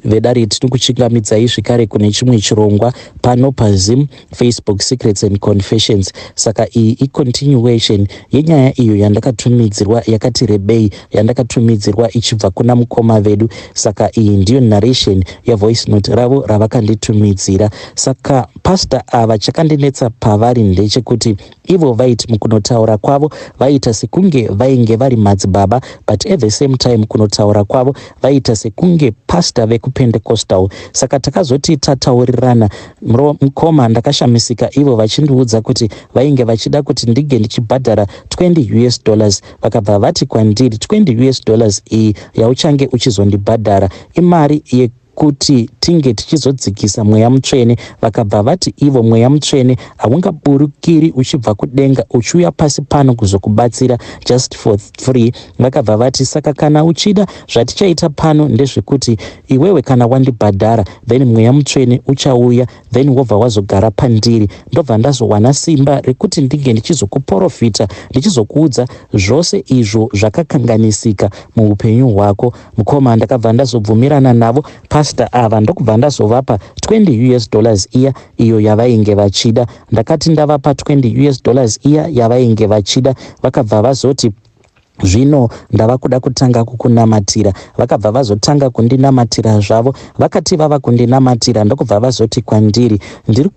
vedare tinokuchingamidzai zvekare kune chimwe chirongwa pano paZim Facebook Secrets and Confessions. Saka iyi icontinuation yenyaya iyo yandakatumidzirwa yakati rebei, yandakatumidzirwa ichibva kuna mukoma vedu. Saka iyi ndiyo narration voice note ravo ravakanditumidzira. Saka pastor ava chakandinetsa pavari ndechekuti ivo vaiti mukunotaura kwavo vaita sekunge vainge vari madzibaba, but at the same time kunotaura kwavo vaita sekunge pastor vekupendecostal. Saka takazoti tataurirana, mukoma ndakashamisika ivo vachindiudza kuti vainge vachida kuti ndige ndichibhadhara $20. Vakabva vati kwandiri $20 iyi yauchange uchizondibhadhara imari kuti tinge tichizodzikisa mweya mutsvene. Vakabva vati ivo mweya mutsvene haungaburukiri uchibva kudenga uchiuya pasi pano kuzokubatsira just for free. Vakabva vati saka kana uchida zvatichaita pano ndezvekuti iwewe kana wandibhadhara then mweya mutsvene uchauya then wobva wazogara pandiri. Ndobva ndazowana simba rekuti ndinge ndichizokuprofita, ndichizokuudza zvose izvo zvakakanganisika muupenyu hwako. Mukoma ndakabva ndazobvumirana navo pastor ava ndokubva ndazovapa $20 iyo yavainge vachida. Ndakati ndavapa $20 yavainge vachida, vakabva vazoti zvino ndava kuda kutanga kukunamatira. Vakabva vazotanga kundinamatira zvavo. Vakati vava kundinamatira ndokubva vazoti kwandiri ndiri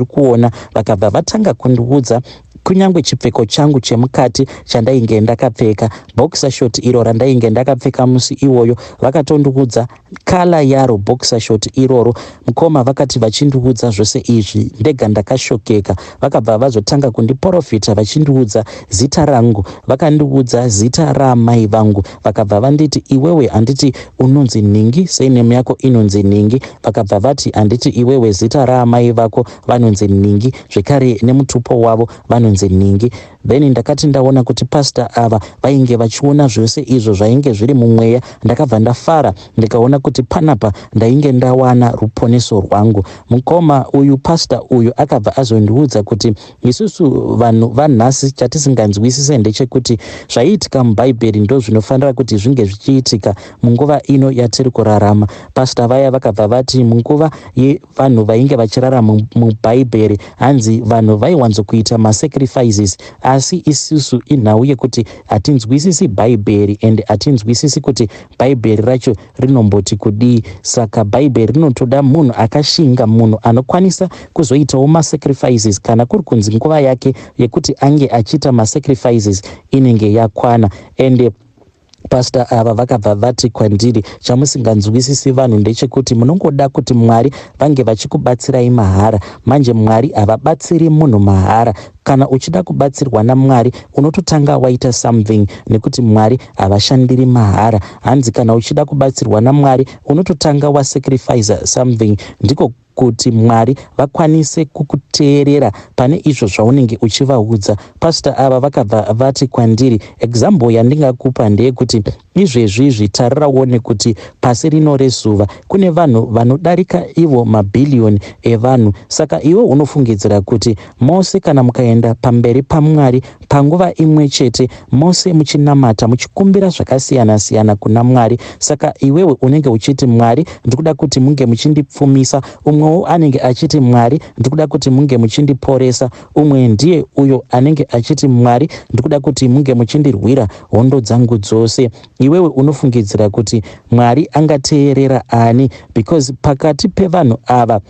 kuona. Vakabva vatanga kundiudza kunyangwe chipfeko changu chemukati chandainge ndakapfeka, boxer short iro randainge ndakapfeka musi iwoyo, vakatondiudza kala yaro boxer short iroro. Mukoma vakati vachindiudza zvose izvi ndega ndakashokeka. Vakabva vazotanga kundiprofita vachindiudza zita rangu, vakandiudza zita raamai vangu. Vakabva vanditi iwewe handiti unonzi Ningi, surname yako inonzi Ningi. Vakabva vati handiti iwewe zita raamai vako vanonzi Ningi, zvekare nemutupo wavo vanonzi Ningi. Then ndakati ndaona kuti pastor ava vainge vachiona zvose izvo zvainge zviri mumweya. Ndakabva ndafara ndikaona kuti panapa ndainge ndawana ruponeso rwangu. Mukoma uyu pastor uyu akabva azondiudza kuti isusu vanhu vanhasi chatisinganzwisise ndechekuti zvaiitika mubhaibheri ndo zvinofanira kuti zvinge zvichiitika munguva ino yatiri kurarama. Pastor vaya vakabva vati munguva yevanhu vainge vachirarama mubhaibheri hanzi vanhu vaiwanzokuita masacrifices, asi isusu inhau yekuti hatinzwisisi bhaibheri and hatinzwisisi kuti bhaibheri racho rinomboti kudii. Saka bhaibheri rinotoda munhu akashinga, munhu anokwanisa kuzoitawo masacrifices kana kuri kunzi nguva yake yekuti ange achiita masacrifices inenge yakwana. And pastor ava vakabva vati kwandiri chamusinganzwisisi vanhu ndechekuti munongoda kuti Mwari vange vachikubatsirai mahara. Manje Mwari havabatsiri munhu mahara. Kana uchida kubatsirwa naMwari unototanga waita something, nekuti Mwari havashandiri mahara. Hanzi kana uchida kubatsirwa naMwari unototanga wasacrifice something, ndiko kuti Mwari vakwanise kukuteerera pane izvo zvaunenge uchivaudza. Pastor ava vakabva vati kwandiri example yandingakupa ndeyekuti izvezvizvi tariraone kuti pasi rino rezuva kune vanhu vanodarika ivo mabhiliyoni evanhu. Saka iwe unofungidzira kuti mose kana mukaenda pamberi paMwari panguva imwe chete mose muchinamata muchikumbira zvakasiyana-siyana kuna Mwari. Saka iwewe unenge uchiti Mwari ndikuda kuti munge muchindipfumisa, umwewo anenge achiti Mwari ndikuda kuti munge muchindiporesa, umwe ndiye uyo anenge achiti Mwari ndikuda kuti munge muchindirwira hondo dzangu dzose. Iwewe unofungidzira kuti Mwari angateerera ani? Because pakati pevanhu ava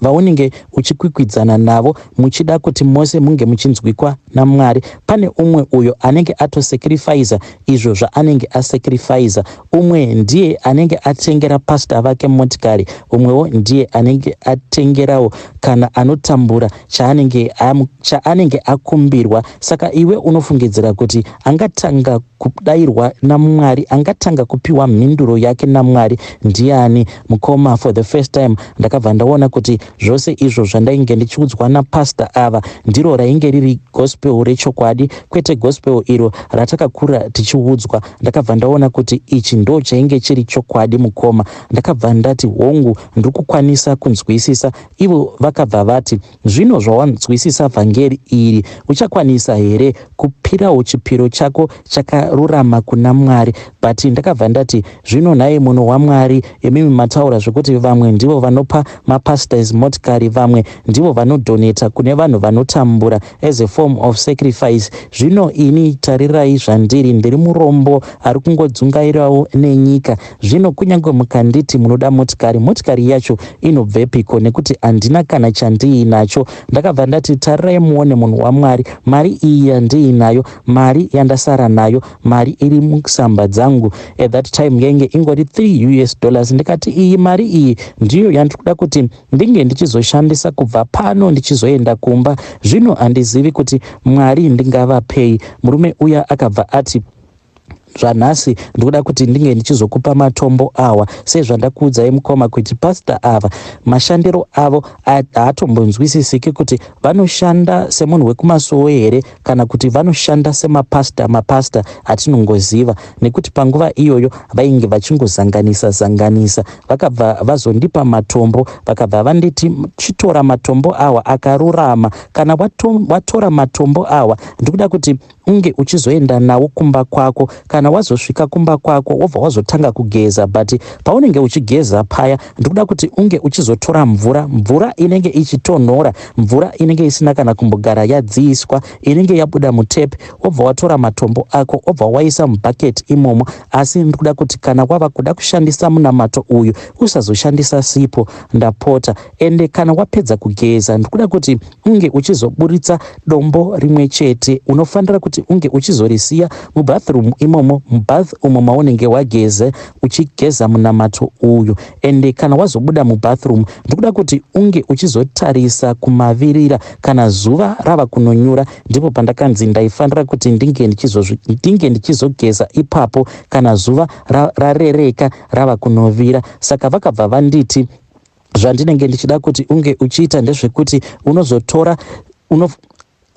vaunenge uchikwikwidzana navo muchida kuti mose munge muchinzwikwa naMwari, pane umwe uyo anenge atosacrifica izvo zvaanenge asacrifica. Umwe ndiye anenge atengera pastor vake motikari, umwewo ndiye anenge atengerawo kana anotambura chaanenge akumbirwa. Saka iwe unofungidzira kuti angatanga kudayirwa naMwari, angatanga kupiwa mhinduro yake naMwari ndiani? Mukoma, for the first time ndakabva ndaona kuti zvose izvo zvandainge ndichiudzwa napastor ava ndiro rainge riri gospel rechokwadi, kwete gospel iro ratakakura tichiudzwa. Ndakabva ndaona kuti ichi ndo chainge chiri chokwadi mukoma. Ndakabva ndati hongu ndiri kukwanisa kunzwisisa. Ivo vakabva vati zvino zvawanzwisisa vhangeri iri uchakwanisa here kupirawo chipiro chako chakarurama kuna Mwari? But ndakabva ndati zvino nhaye munhu waMwari, imimi mataura zvekuti vamwe ndivo vanopa mapastors motikari, vamwe ndivo vanodoneta kune vanhu vanotambura as a form of sacrifice. Zvino ini tarirai zvandiri, ndiri murombo ari kungodzungairawo nenyika. Zvino kunyange mukanditi munoda motikari yacho inobvepiko? Nekuti handina kana chandiinacho. Ndakabva ndati tarirai muone munhu waMwari, mari iyi yandiinayo, mari yandasara nayo, mari iri musamba dzangu. At that time yainge ingori $3. Ndikati iyi mari iyi ndiyo yandiri kuda kuti ndinge ndichizoshandisa kubva pano ndichizoenda kumba. Zvino handizivi kuti Mwari ndingavapei. Murume uya akabva ati zvanhasi ndikuda kuti ndinge ndichizokupa matombo awa sezvandakuudzai mukoma kuti pastor ava mashandiro avo haatombonzwisisiki kuti vanoshanda semunhu wekumasowe here kana kuti vanoshanda semapasta atinongoziva. Nekuti panguva iyoyo vainge vachingozanganisa vakabva vazondipa matombo, vakabva vanditi chitora matombo awa akarurama. Kana watora matombo awa ndikuda kuti unge uchizoenda nawo kumba kwako. Kana wazosvika kumba kwako wobva wazotanga kugeza, but paunenge uchigeza paya ndikuda kuti unge uchizotora mvura inenge ichitonhora, mvura inenge isina kana kumbogara yadziiswa, inenge yabuda mutepi. Wobva watora matombo ako wobva waisa mubhaketi imomo. Asi ndikuda kuti kana wava kuda kushandisa munamato uyu usazoshandisa sipo, ndapota. Ende kana wapedza kugeza ndikuda kuti unge uchizoburitsa dombo rimwe chete. Unofanira kuti unge uchizorisiya mubathroom imomo, mubath umo maunenge wageze uchigeza munamato uyu. Ende kana wazobuda mubathroom ndikuda kuti unge uchizotarisa kumavirira. Kana zuva rava kunonyura ndipo pandakanzi ndaifanira kuti ndinge ndichizogeza ipapo kana zuva rarereka rava kunovira. Saka vakabva vanditi zvandinenge ndichida kuti unge uchiita ndezvekuti unozotora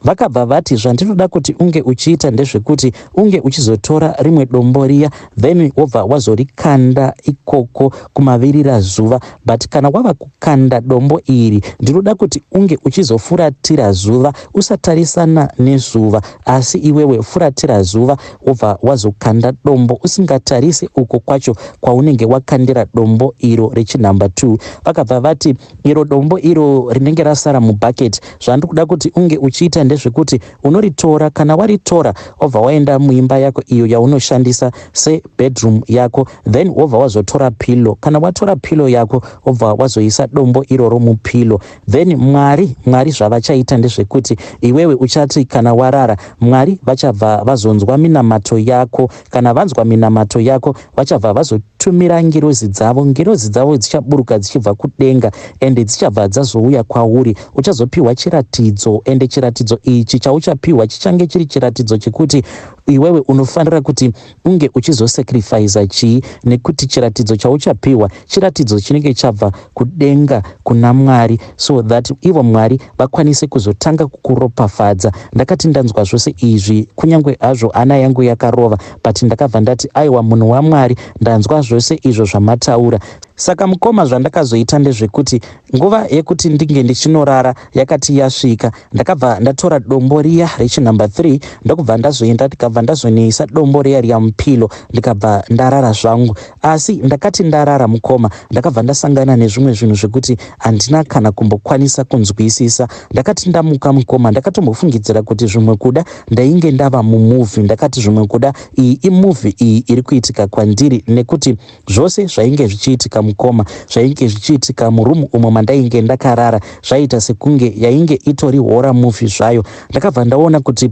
vakabva vati zvandinoda kuti unge uchiita ndezvekuti unge uchizotora rimwe dombo riya then wobva wazorikanda ikoko kumavirira zuva. But kana wava kukanda dombo iri ndinoda kuti unge uchizofuratira zuva, usatarisana nezuva asi iwewe furatira zuva wobva wazokanda dombo usingatarisi uko kwacho kwaunenge wakandira dombo iro rechinumber 2. Vakabva vati iro dombo iro rinenge rasara mubhaketi zvandikuda kuti unge uchiita ndezvekuti unoritora. Kana waritora wobva waenda muimba yako iyo yaunoshandisa sebedroom yako, then wobva wazotora pilo. Kana watora pilo yako wobva wazoisa dombo iroro mupilo. Then Mwari zvavachaita ndezvekuti iwewe uchati kana warara Mwari vachabva vazonzwa minamato yako. Kana vanzwa minamato yako vachabva vazotumira ngirozi dzavo dzichaburuka dzichibva kudenga ende dzichabva dzazouya kwauri. Uchazopiwa chiratidzo, ende chiratidzo ichi chauchapiwa chichange chiri chiratidzo chekuti iwewe unofanira kuti unge uchizosacrifice chii. Nekuti chiratidzo chauchapiwa chiratidzo chinenge chabva kudenga kuna Mwari, so that ivo Mwari vakwanise kuzotanga kukuropafadza. Ndakati ndanzwa zvose izvi kunyange hazvo hana yangu yakarova, but ndakabva ndati aiwa munhu waMwari, ndanzwa zvose izvo zvamataura. Saka mukoma zvandakazoita ndezvekuti nguva yekuti ndinge ndichinorara yakati yasvika, ndakabva ndatora dombo riya rechinumber 3 ndokubva ndazoenda ndikabva ndazonisa dombo riya riyampilo ndikabva ndarara zvangu. Asi ndakati ndarara mukoma ndakabva ndasangana nezvimwe zvinhu zvekuti handina kana kumbokwanisa kunzwisisa. Ndakati ndamuka mukoma ndakatombofungidzira kuti zvimwe kuda ndainge ndava mumovie. Ndakati zvimwe kuda iyi imovie iyi iri kuitika kwandiri, nekuti zvose zvainge zvichiitika mukoma zvainge zvichiitika murumu umo mandainge ndakarara zvaita sekunge yainge itori horror movie zvayo. Ndakabva ndaona kuti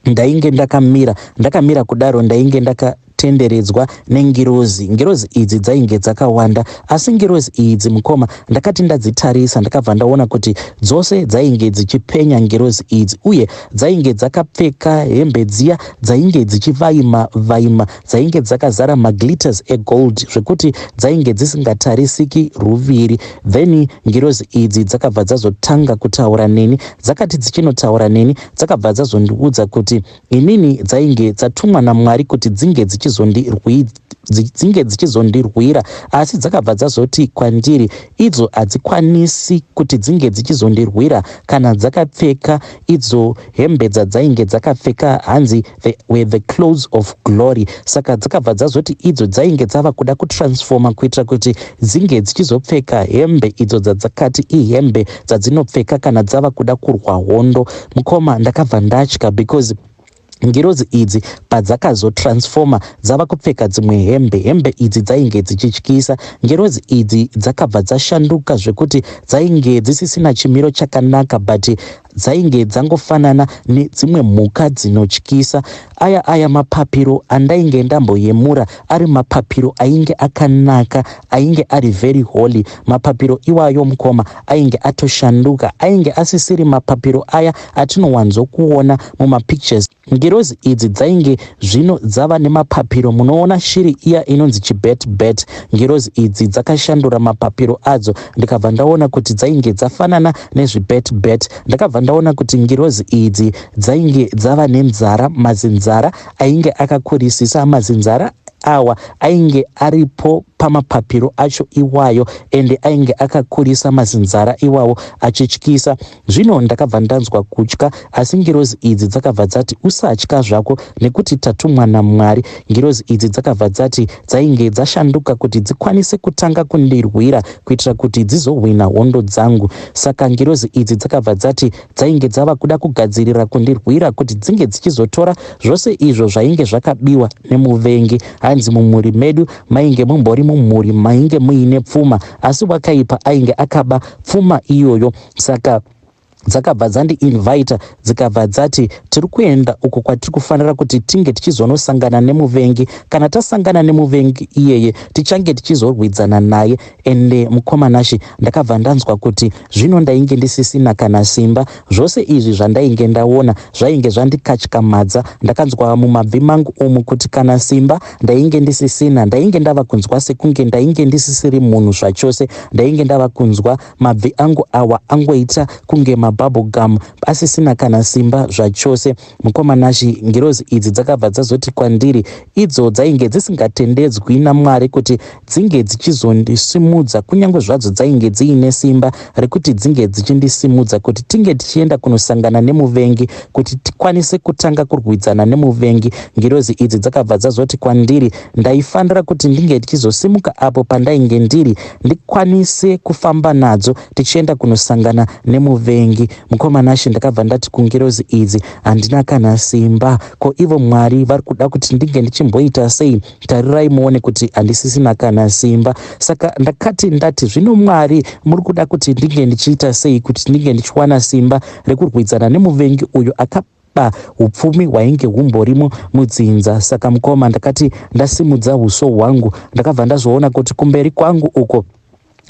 ndainge ndakamira kudaro ndainge dzakatenderedzwa nengirozi. Ngirozi idzi dzainge dzakawanda, asi ngirozi idzi mukoma ndakati ndadzitarisa ndakabva ndaona kuti dzose dzainge dzichipenya ngirozi idzi, uye dzainge dzakapfeka hembe dziya dzainge dzichivaima vaima, dzainge dzakazara maglitters egold zvekuti dzainge dzisingatarisiki ruviri. Then ngirozi idzi dzakabva dzazotanga kutaura neni. Dzakati dzichinotaura neni dzakabva dzazondiudza kuti inini dzainge dzatumwa naMwari kuti dzinge dzichizondirwira, asi dzakabva dzazoti kwandiri idzo hadzikwanisi kuti dzinge dzichizondirwira kana dzakapfeka idzo hembe dzadzainge dzakapfeka, hanzi they were the clothes of glory. Saka dzakabva dzazoti idzo dzainge dzava kuda kutransforma kuitira kuti dzinge dzichizopfeka hembe idzo dzadzakati ihembe dzadzinopfeka kana dzava kuda kurwa hondo. Mukoma ndakabva ndatya because ngirozi idzi padzakazotransforma dzava kupfeka dzimwe hembe idzi dzainge dzichityisa. Ngirozi idzi dzakabva dzashanduka zvekuti dzainge dzisisina chimiro chakanaka, but dzainge dzangofanana nedzimwe mhuka dzinotyisa. Aya mapapiro andainge ndamboyemura ari mapapiro ainge akanaka, ainge ari very holy. Mapapiro iwayo mukoma ainge atoshanduka, ainge asisiri mapapiro aya atinowanzokuona mumapictures. Ngirozi idzi dzainge zvino dzava nemapapiro, munoona shiri iya inonzi chibet. Ngirozi idzi dzakashandura mapapiro adzo, ndikabva ndaona kuti dzainge dzafanana nezvibet. Ndakabva ndaona kuti ngirozi idzi dzainge dzava nenzara, mazinzara ainge akakurisisa. Mazinzara awa ainge aripo pamapapiro acho iwayo, ende ainge akakurisa mazinzara iwawo achityisa. Zvino ndakabva ndanzwa kutya, asi ngirozi idzi dzakabva dzati usatya zvako nekuti tatumwa naMwari. Ngirozi idzi dzakabva dzati dzainge dzashanduka kuti dzikwanise kutanga kundirwira kuitira kuti dzizohwina hondo dzangu. Saka ngirozi idzi dzakabva dzati dzainge dzava kuda kugadzirira kundirwira kuti dzinge dzichizotora zvose izvo zvainge zvakabiwa nemuvengi. Hanzi mumhuri medu mainge mumbori mumhuri mainge muine pfuma, asi wakaipa ainge akaba pfuma iyoyo. Saka dzakabva dzandiinvita dzikabva dzati tiri kuenda uko kwatiri kufanira kuti tinge tichizonosangana nemuvengi. Kana tasangana nemuvengi iyeye tichange tichizorwidzana naye. Ende mukomanashi ndakabva ndanzwa kuti zvino ndainge ndisisina kana simba. Zvose izvi zvandainge ndaona zvainge zvandikatyamadza. Ndakanzwa mumabvi mangu umu kuti kana simba ndainge ndisisina, ndainge ndava kunzwa sekunge ndainge ndisisiri munhu zvachose. Ndainge ndava kunzwa mabvi angu awa angoita kunge bubblegum, asisina kana simba zvachose. Mukomanashi ngirozi idzi dzakabva dzazoti kwandiri idzo dzainge dzisingatendedzwi naMwari kuti dzinge dzichizondisimudza, kunyange zvadzo dzainge dziine simba rekuti dzinge dzichindisimudza kuti tinge tichienda kunosangana nemuvengi, kuti tikwanise kutanga kurwidzana nemuvengi. Ngirozi idzi dzakabva dzazoti kwandiri ndaifanira kuti ndinge ndichizosimuka apo pandainge ndiri ndikwanise kufamba nadzo tichienda kunosangana nemuvengi. Mukomanashi ndakabva ndati kungirozi idzi handina kana simba. Ko ivo Mwari vari kuda kuti ndinge ndichimboita sei? Tarirai muone kuti handisisina kana simba. Saka ndati zvino Mwari muri kuda kuti ndinge ndichiita sei kuti ndinge ndichiwana simba rekurwidzana nemuvengi uyo akapa upfumi hwainge humborimo mudzinza. Saka mukoma ndakati ndasimudza uso hwangu ndakabva ndazoona kuti kumberi kwangu uko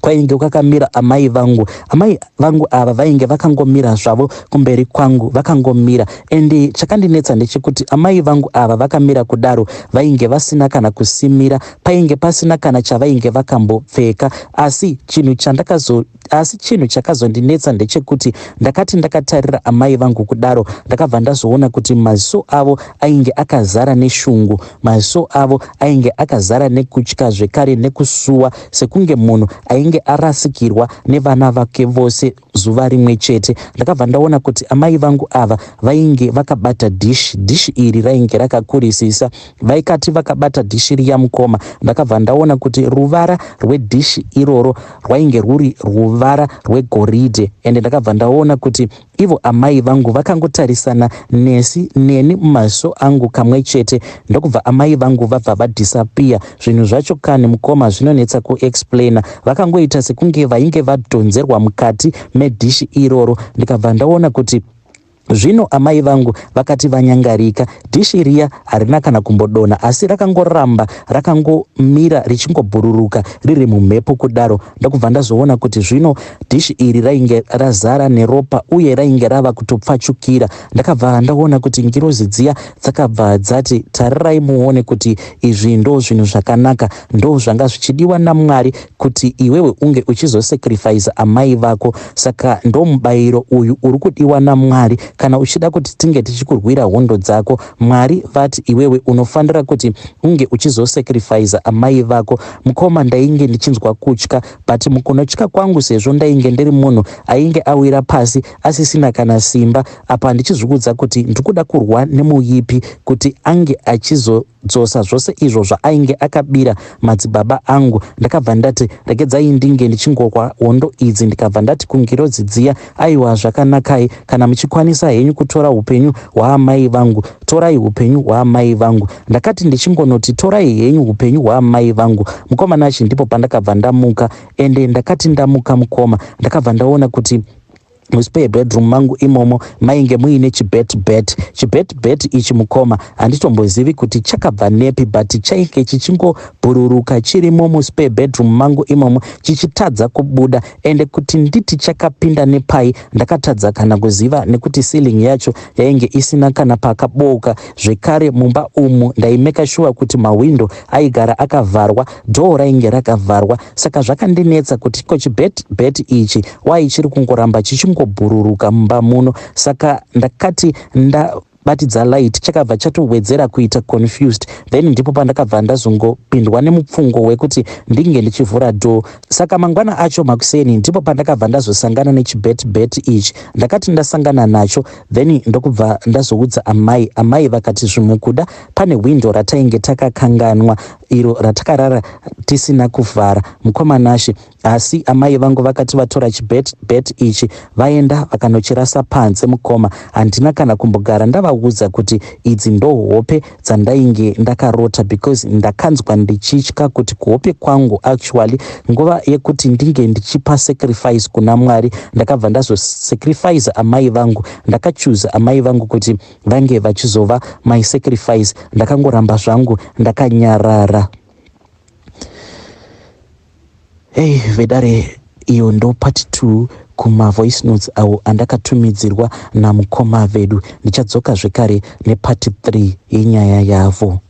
kwainge kwakamira amai vangu. Amai vangu ava vainge vakangomira zvavo kumberi kwangu, vakangomira. Ende chakandinetsa ndechekuti amai vangu ava vakamira kudaro vainge vasina kana kusimira, painge pasina kana chavainge vakambopfeka. Asi chinhu chakazondinetsa ndechekuti ndakati ndakatarira amai vangu kudaro ndakabva ndazoona kuti maziso avo ainge akazara neshungu, maziso avo ainge akazara nekutya zvekare nekusuwa, sekunge munhu ainge arasikirwa nevana vake vose zuva rimwe chete. Ndakabva ndaona kuti amai vangu ava vainge vakabata dhishi iri rainge rakakurisisa. Vaikati vakabata dhishi riya mukoma, ndakabva ndaona kuti ruvara rwedhishi iroro rwainge rwuri ruvara rwegoridhe. Ende ndakabva ndaona kuti ivo amai vangu vakangotarisana neni mumaziso angu kamwe chete, ndokubva amai vangu vabva vadhisapiya. Zvinhu zvacho kani mukoma zvinonetsa kuexplaina. Vakangoita sekunge vainge vadhonzerwa mukati medhishi iroro. Ndikabva ndaona kuti Zvino amai vangu vakati vanyangarika, dhishi riya harina kana kumbodonha, asi rakangoramba rakangomira richingobhururuka riri mumhepo kudaro. Ndakubva ndazoona kuti zvino dhishi iri rainge razara neropa uye rainge rava kutopfachukira. Ndakabva ndaona kuti ngirozi dziya dzakabva dzati, tarirai muone kuti izvi ndo zvinhu zvakanaka, ndo zvanga zvichidiwa naMwari kuti iwewe unge uchizosacrifice amai vako. Saka ndo mubayiro uyu uri kudiwa naMwari kana uchida kuti tinge tichikurwira hondo dzako. Mwari vati iwewe unofanira kuti unge uchizosacrifice amai vako. Mukoma ndainge ndichinzwa kutya, but mukunotya kwangu sezvo ndainge ndiri munhu ainge awira pasi asisina kana simba, apa ndichizvikudza kuti ndikuda kurwa nemuipi kuti ange achizodzosa zvose izvo zvaainge akabira madzibaba angu. Ndakabva ndati regedzai ndinge ndichingorwa hondo idzi. Ndikabva ndati kungirodzi dziya, aiwa zvakanakai, kana muchikwanisa henyu kutora upenyu hwaamai vangu, torai upenyu hwaamai vangu. Ndakati ndichingonoti torai henyu upenyu hwaamai vangu, mukomanachi ndipo pandakabva ndamuka. Ende ndakati ndamuka mukoma, ndakabva ndaona kuti muspare bedroom mangu imomo mainge muine chibet ichi mukoma handitombozivi kuti chakabva nepi, but chainge chichingobhururuka chirimo muspare bedroom mangu imomo chichitadza kubuda. Ende kuti nditi chakapinda nepai ndakatadza kana kuziva, nekuti ceiling yacho yainge isina kana pakabouka. Zvekare mumba umu ndaimeka sure kuti mawindo aigara akavharwa, door rainge rakavharwa. Saka zvakandinetsa kuti ko chibet ichi wai chiri kungoramba chichingobhururuka mumba muno. Saka ndakati batidza light chakabva chatowedzera kuita confused. Then ndipo pandakabva ndazongopindwa nemupfungo wekuti ndinge ndichivhura door. Saka mangwana acho makuseni ndipo pandakabva ndazosangana nechibet ichi. Ndakati ndasangana nacho, then ndokubva ndazoudza amai vakati zvimwe kuda pane window ratainge takakanganwa, iro ratakarara tisina kuvhara mukomanashi. Asi amai vangu vakati vatora chibet ichi vaenda vakanochirasa panze mukoma. Handina kana kumbogara ndavaudza kuti idzi ndo hope dzandainge ndakarota, because ndakanzwa ndichitya kuti kuhope kwangu actually nguva yekuti ndinge ndichipa sacrifice kuna Mwari. Ndakabva ndazosacrifice amai vangu, ndakachoose amai vangu kuti vange vachizova my sacrifice. Ndakangoramba zvangu ndakanyarara. Hey vedare, iyo ndo part 2 kuma voice notes awo andakatumidzirwa namukoma vedu. Ndichadzoka zvekare nepart 3 yenyaya yavo.